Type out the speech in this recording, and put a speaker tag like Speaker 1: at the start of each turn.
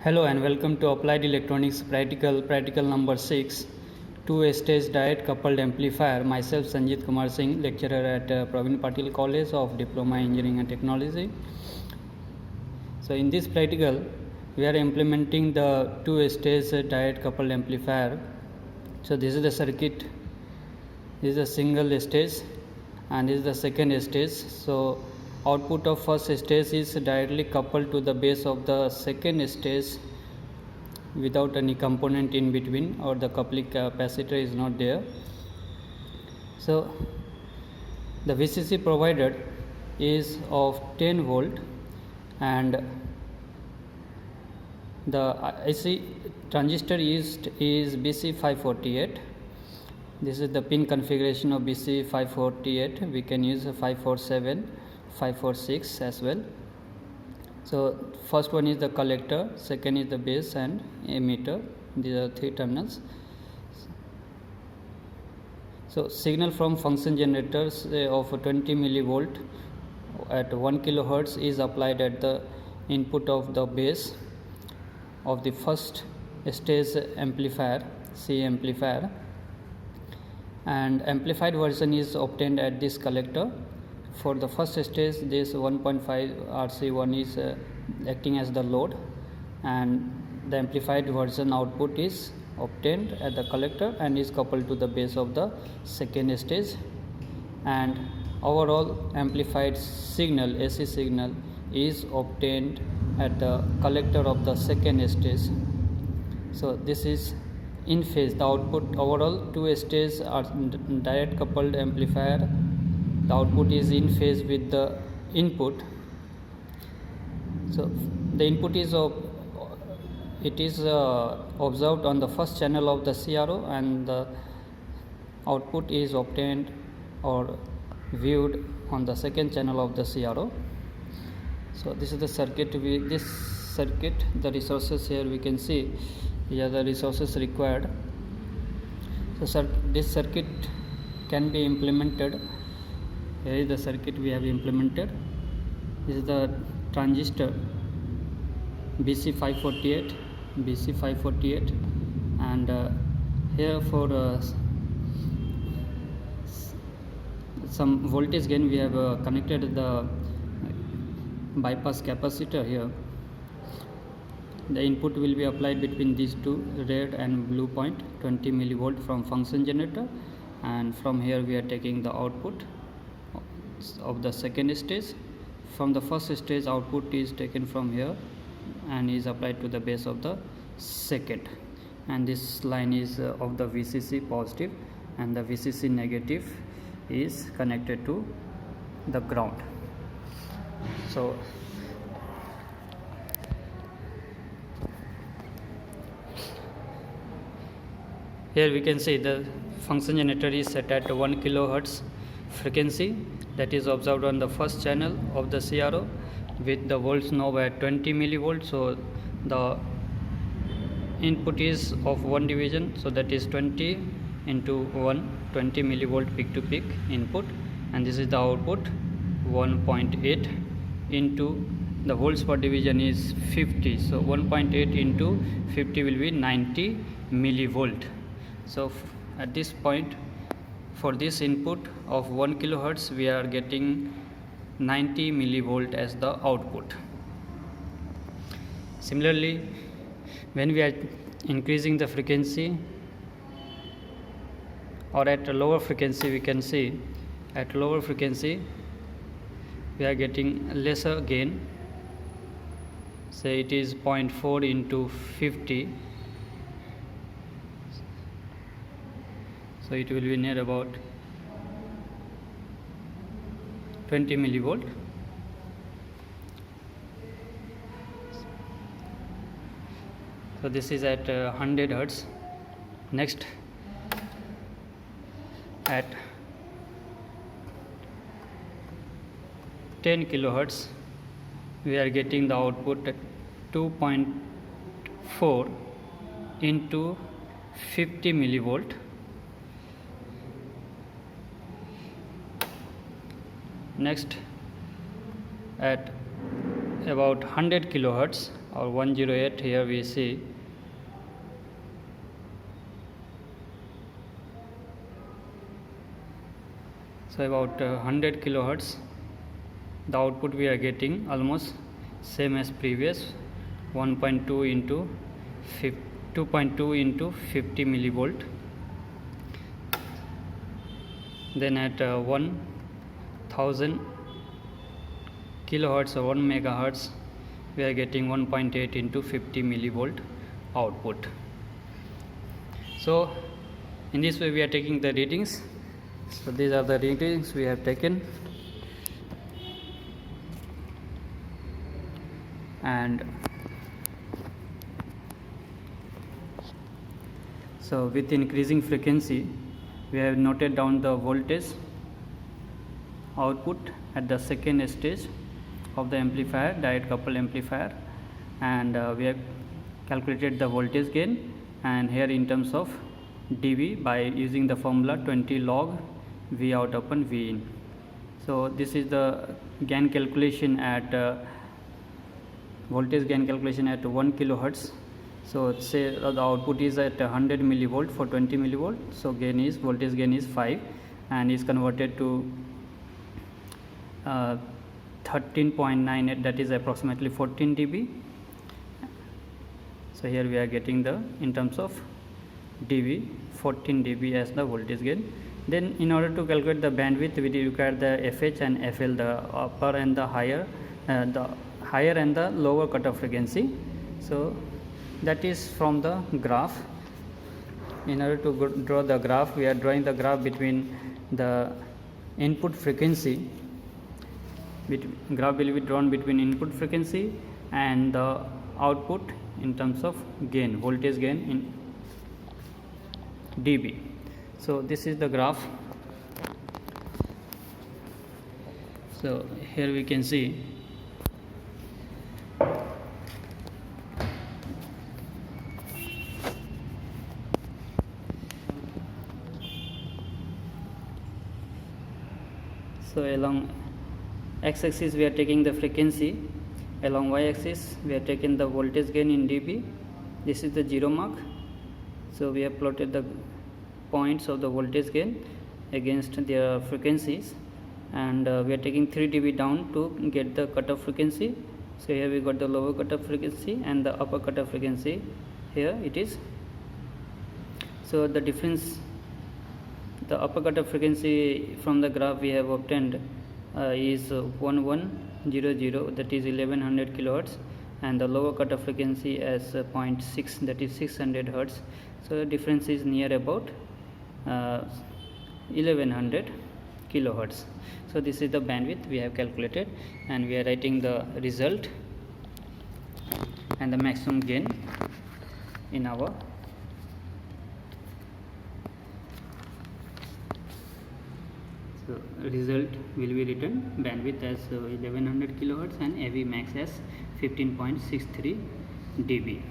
Speaker 1: Hello and welcome to Applied Electronics practical number 6, two-stage diode coupled amplifier. Myself Sanjit Kumar Singh, lecturer at Praveen Patil College of Diploma Engineering and Technology. So in this practical we are implementing the two-stage diode coupled amplifier. So this is the circuit. This is a single stage and this is the second stage. So output of first stage is directly coupled to the base of the second stage without any component in between, or the coupling capacitor is not there. So the VCC provided is of 10 volt and the IC transistor is BC548. This is the pin configuration of BC548. We can use 547, 546 as well. So first one is the collector, second is the base and emitter. These are three terminals. So signal from function generators of 20 millivolt at 1 kilohertz is applied at the input of the base of the first stage amplifier, C amplifier, and amplified version is obtained at this collector. For the first stage, this 1.5 RC1 is acting as the load, and the amplified version output is obtained at the collector and is coupled to the base of the second stage, and overall amplified signal, AC signal, is obtained at the collector of the second stage. So this is in phase. The output overall two stages are direct coupled amplifier. The output is in phase with the input. So the input is observed on the first channel of the CRO, and the output is obtained or viewed on the second channel of the CRO. So this is the circuit. The resources here we can see. Here the resources required. So this circuit can be implemented. Here is the circuit we have implemented. This is the transistor BC548, and here for some voltage gain we have connected the bypass capacitor here. The input will be applied between these two red and blue point, 20 millivolt from function generator, and from here we are taking the output of the second stage. From the first stage, output is taken from here and is applied to the base of the second, and this line is of the VCC positive, and the VCC negative is connected to the ground. So here we can see the function generator is set at 1 kilohertz frequency, that is observed on the first channel of the CRO with the volts knob at 20 millivolt. So the input is of one division, so that is 20 into 1, 20 millivolt peak to peak input, and this is the output 1.8 into the volts per division is 50. So 1.8 into 50 will be 90 millivolt. So at this point, for this input of 1 kilohertz, we are getting 90 millivolt as the output. Similarly, when we are increasing the frequency or at a lower frequency, we can see at lower frequency we are getting lesser gain. Say it is 0.4 into 50. So it will be near about 20 millivolt. So this is at 100 hertz. Next, at 10 kilohertz, we are getting the output at 2.4 into 50 millivolt. Next, at about 100 kilohertz, or 108. Here we see so about 100 kilohertz. The output we are getting almost same as previous, 1.2 into 2.2 into 50 millivolt. Then at 1000 kilohertz or 1 megahertz we are getting 1.8 into 50 millivolt output. So in this way we are taking the readings. So these are the readings we have taken, and so with increasing frequency we have noted down the voltage output at the second stage of the amplifier, direct coupled amplifier, and we have calculated the voltage gain, and here in terms of dB by using the formula 20 log V out upon V in. So this is the gain calculation at voltage gain calculation at 1 kilohertz. So say the output is at 100 millivolt for 20 millivolt, so gain is voltage gain is 5 and is converted to 13.98, that is approximately 14 dB. So here we are getting the in terms of dB 14 dB as the voltage gain. Then in order to calculate the bandwidth we require the FH and FL, the upper and the higher and the lower cutoff frequency. So that is from the graph. In order to draw the graph, we are drawing the graph between the input frequency. Graph will be drawn between input frequency and the output in terms of gain, voltage gain in dB. So this is the graph. So here we can see so along x-axis we are taking the frequency, along y-axis we are taking the voltage gain in dB. This is the 0 mark. So we have plotted the points of the voltage gain against their frequencies, and we are taking 3 dB down to get the cutoff frequency. So here we got the lower cutoff frequency and the upper cutoff frequency, here it is. So the difference, the upper cutoff frequency from the graph we have obtained is 1100, that is 1100 kilohertz, and the lower cutoff frequency as 0.6, that is 600 hertz. So the difference is near about 1100 kilohertz. So this is the bandwidth we have calculated, and we are writing the result and the maximum gain in our result will be written bandwidth as 1100 kilohertz and AV max as 15.63 dB.